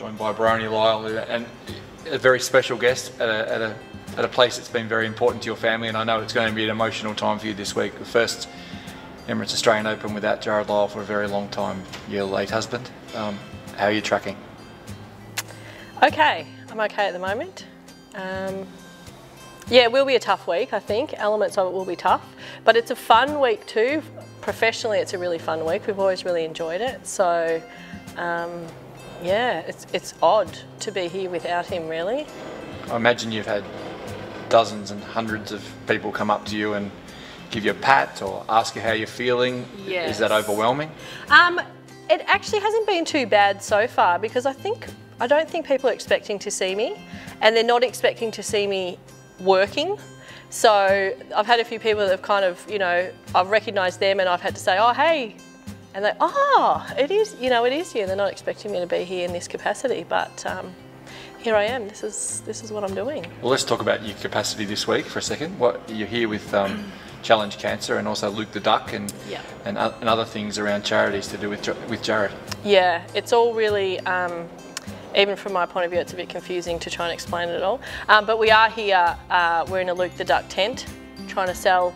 joined by Briony Lyle, and a very special guest at a place that's been very important to your family, and I know it's going to be an emotional time for you this week. The first Emirates Australian Open without Jarrod Lyle for a very long time, your late husband. How are you tracking? Okay, I'm okay at the moment. Yeah, it will be a tough week, I think. Elements of it will be tough, but it's a fun week too. Professionally, it's a really fun week. We've always really enjoyed it. So, yeah, it's odd to be here without him, really. I imagine you've had dozens and hundreds of people come up to you and give you a pat or ask you how you're feeling. Yes. Is that overwhelming? It actually hasn't been too bad so far, because I don't think people are expecting to see me, and they're not expecting to see me working. So I've had a few people that have kind of, you know, I've recognised them and I've had to say, oh, hey. And they, oh, it is, you know, it is you. They're not expecting me to be here in this capacity, but here I am. This is what I'm doing. Well, let's talk about your capacity this week for a second. You're here with Challenge Cancer and also Leuk The Duck and other things around charities to do with Jarrod. Yeah, it's all really, even from my point of view, it's a bit confusing to try and explain it all. But we are here, we're in a Leuk The Duck tent, trying to sell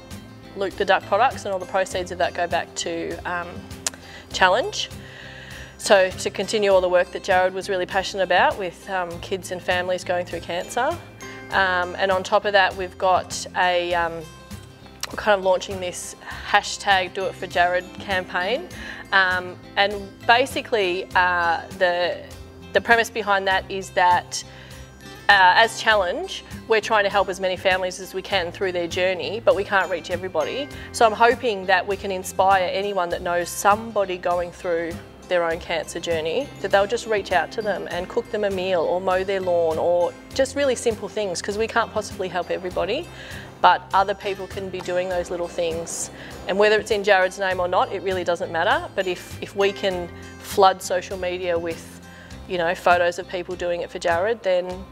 Leuk The Duck products, and all the proceeds of that go back to Challenge. So to continue all the work that Jarrod was really passionate about with kids and families going through cancer. And on top of that, we've got a, we're kind of launching this hashtag Do It For Jarrod campaign. And basically the premise behind that is that as Challenge, we're trying to help as many families as we can through their journey, but we can't reach everybody. So I'm hoping that we can inspire anyone that knows somebody going through their own cancer journey, that they'll just reach out to them and cook them a meal or mow their lawn, or just really simple things, because we can't possibly help everybody, but other people can be doing those little things. And whether it's in Jarrod's name or not, it really doesn't matter. But if we can flood social media with, you know, photos of people doing it for Jarrod, then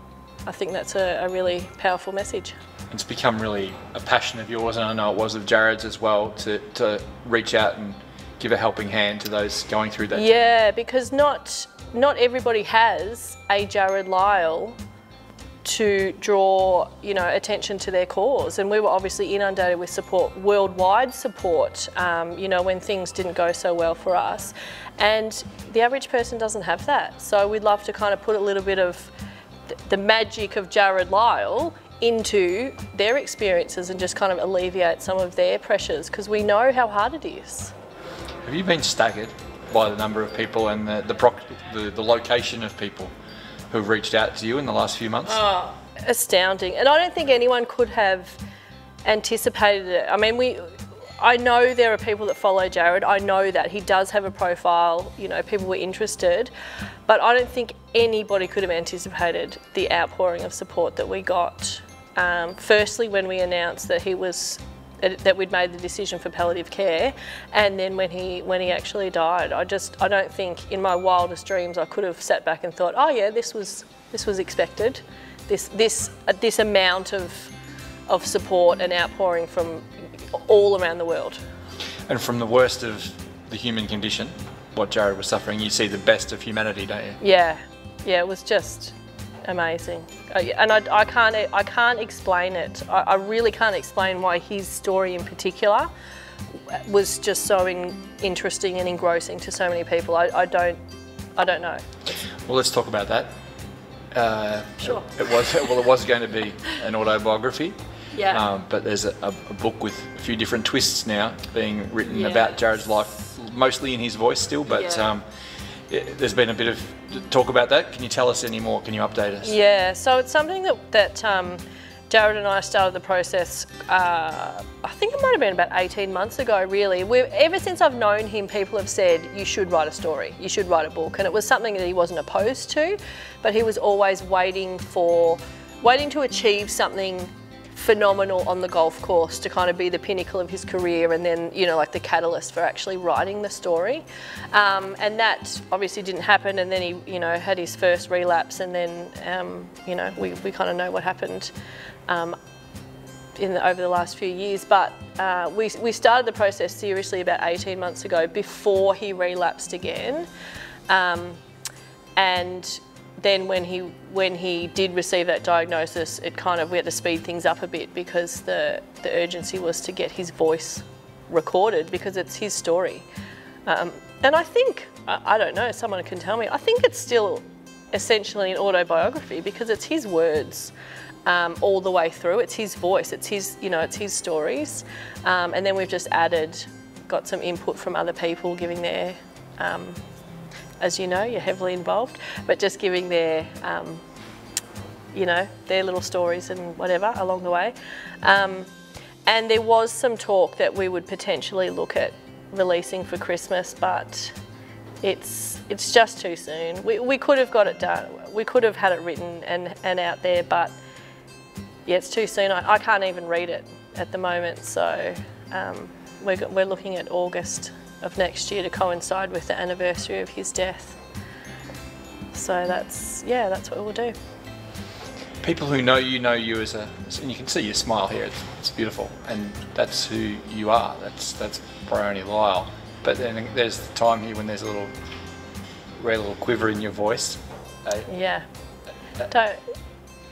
I think that's a really powerful message. It's become really a passion of yours, and I know it was of Jarrod's as well, to reach out and give a helping hand to those going through that. Yeah, because not everybody has a Jarrod Lyle to draw, you know, attention to their cause, and we were obviously inundated with support, worldwide support, you know, when things didn't go so well for us, and the average person doesn't have that. So we'd love to kind of put a little bit of the magic of Jarrod Lyle into their experiences and just kind of alleviate some of their pressures, because we know how hard it is. Have you been staggered by the number of people and the location of people who've reached out to you in the last few months? Oh, astounding. And I don't think anyone could have anticipated it. I mean, I know there are people that follow Jarrod. I know that he does have a profile, you know, people were interested, but I don't think anybody could have anticipated the outpouring of support that we got. Firstly, when we announced that that we'd made the decision for palliative care, and then when he actually died, I don't think in my wildest dreams I could have sat back and thought, oh yeah, this was expected, this amount of support and outpouring from all around the world. And from the worst of the human condition, what Jarrod was suffering, you see the best of humanity, don't you? Yeah, it was just amazing, and I can't explain it. I really can't explain why his story in particular was just so interesting and engrossing to so many people. I don't know. Well, let's talk about that. Sure. It was going to be an autobiography. Yeah. But there's a book with a few different twists now being written about Jarrod's life, mostly in his voice still, but there's been a bit of talk about that. Can you tell us any more? Can you update us? Yeah, so it's something that Jarrod and I started the process, I think it might have been about 18 months ago, really. Ever since I've known him, people have said, you should write a story, you should write a book. And it was something that he wasn't opposed to, but he was always waiting to achieve something phenomenal on the golf course to kind of be the pinnacle of his career, and then, you know, like the catalyst for actually writing the story. And that obviously didn't happen, and then he, you know, had his first relapse, and then, you know, we kind of know what happened over the last few years. But we started the process seriously about 18 months ago, before he relapsed again. And then when he did receive that diagnosis, we had to speed things up a bit because the urgency was to get his voice recorded because it's his story. And I think, I don't know, someone can tell me, I think it's still essentially an autobiography because it's his words all the way through. It's his voice, it's his, it's his stories. And then we've just got some input from other people giving their, as you know, you're heavily involved, but just giving their, their little stories and whatever along the way. And there was some talk that we would potentially look at releasing for Christmas, but it's just too soon. We could have got it done. We could have had it written and out there, but yeah, it's too soon. I can't even read it at the moment, so we're looking at August of next year to coincide with the anniversary of his death. So that's what we'll do. People who know you as and you can see your smile here, it's beautiful, and that's who you are. That's Briony Lyle. But then there's the time here when there's a little quiver in your voice. Yeah.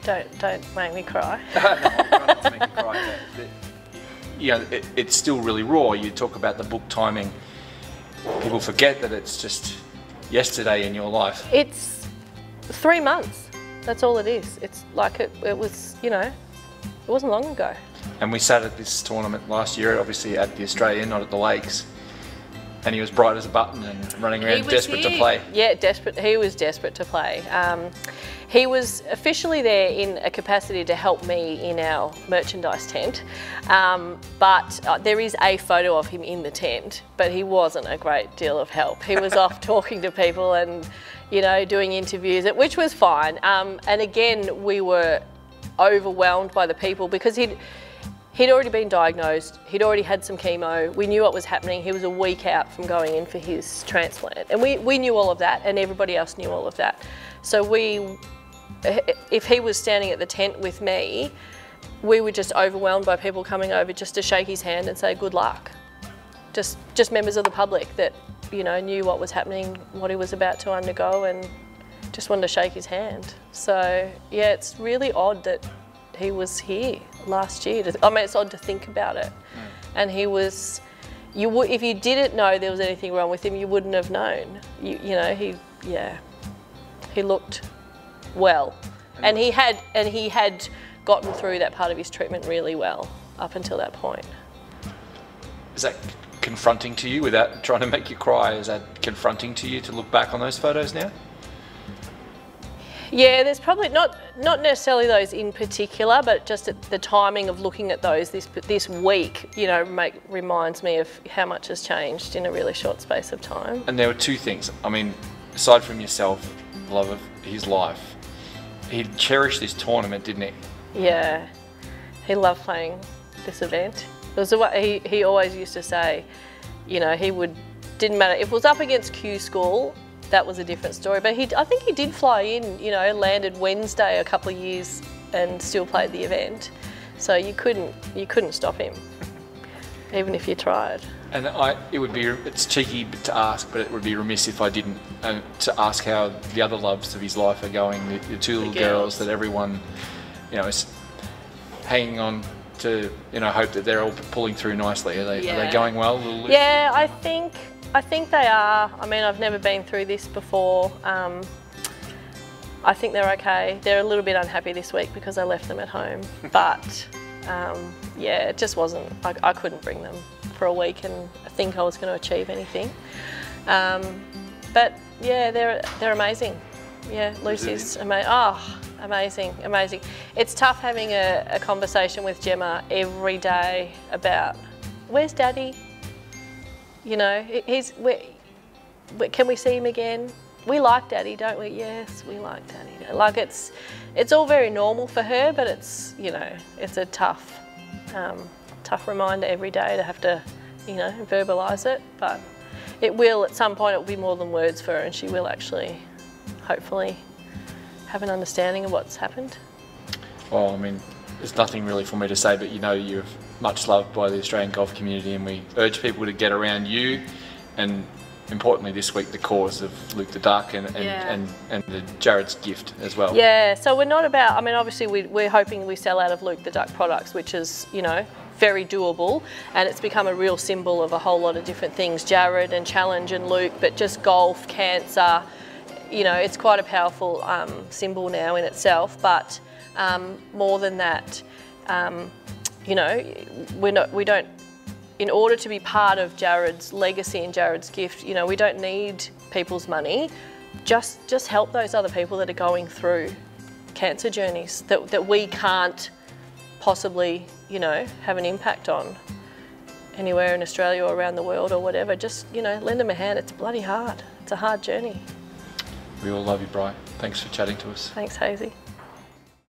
Don't make me cry. No, I'm trying not to make you cry. It's still really raw. You talk about the book timing. People forget that it's just yesterday in your life. It's 3 months. That's all it is. It's like it was, it wasn't long ago. And we sat at this tournament last year, obviously at the Australian, not at the Lakes. And he was bright as a button and running around desperate to play. Yeah, desperate. He was desperate to play. He was officially there in a capacity to help me in our merchandise tent, but there is a photo of him in the tent, but he wasn't a great deal of help. He was off talking to people and, doing interviews, which was fine. And again, we were overwhelmed by the people because he'd already been diagnosed, he'd already had some chemo, we knew what was happening, he was a week out from going in for his transplant. And we knew all of that, and everybody else knew all of that. So if he was standing at the tent with me, we were just overwhelmed by people coming over just to shake his hand and say good luck. Just members of the public that, knew what was happening, what he was about to undergo, and just wanted to shake his hand. So yeah, it's really odd that he was here last year. I mean, it's odd to think about it. And he was, if you didn't know there was anything wrong with him, you wouldn't have known. He looked well. And he had gotten through that part of his treatment really well up until that point. Is that confronting to you, without trying to make you cry? Is that confronting to you to look back on those photos now? Yeah, there's probably not necessarily those in particular, but just the timing of looking at those this week, reminds me of how much has changed in a really short space of time. And there were two things. I mean, aside from yourself, love of his life, he cherished this tournament, didn't he? Yeah, he loved playing this event. It was he always used to say, didn't matter if it was up against Q School. That was a different story, but I think he did fly in, landed Wednesday a couple of years and still played the event. So you couldn't stop him, even if you tried. And it's cheeky to ask, but it would be remiss if I didn't, to ask how the other loves of his life are going, the two little girls that everyone, is hanging on to, hope that they're all pulling through nicely. Are they going well? Yeah, I think they are. I mean, I've never been through this before. I think they're okay. They're a little bit unhappy this week because I left them at home. But yeah, it just wasn't, I couldn't bring them for a week and think I was going to achieve anything. But yeah, they're amazing. Yeah, Lucy's amazing. Oh, amazing, amazing. It's tough having a conversation with Gemma every day about, where's Daddy? Can we see him again? We like Daddy, don't we? Yes, we like Daddy. Like it's all very normal for her, but it's it's a tough reminder every day to have to verbalise it. But it will at some point. It will be more than words for her, and she will actually, hopefully, have an understanding of what's happened. Well, I mean, there's nothing really for me to say, but you're much loved by the Australian golf community, and we urge people to get around you and importantly this week, the cause of Leuk The Duck and the Jarrod's gift as well. Yeah, so we're not about, I mean, obviously we're hoping we sell out of Leuk The Duck products, which is, you know, very doable, and it's become a real symbol of a whole lot of different things, Jarrod and Challenge and Leuk, but just golf, cancer, you know, it's quite a powerful symbol now in itself, but more than that, you know, we don't, in order to be part of Jarrod's legacy and Jarrod's gift, you know, we don't need people's money, just help those other people that are going through cancer journeys that we can't possibly, you know, have an impact on anywhere in Australia or around the world or whatever. Just, you know, lend them a hand. It's bloody hard. It's a hard journey. We all love you, Bri. Thanks for chatting to us. Thanks, Hazy.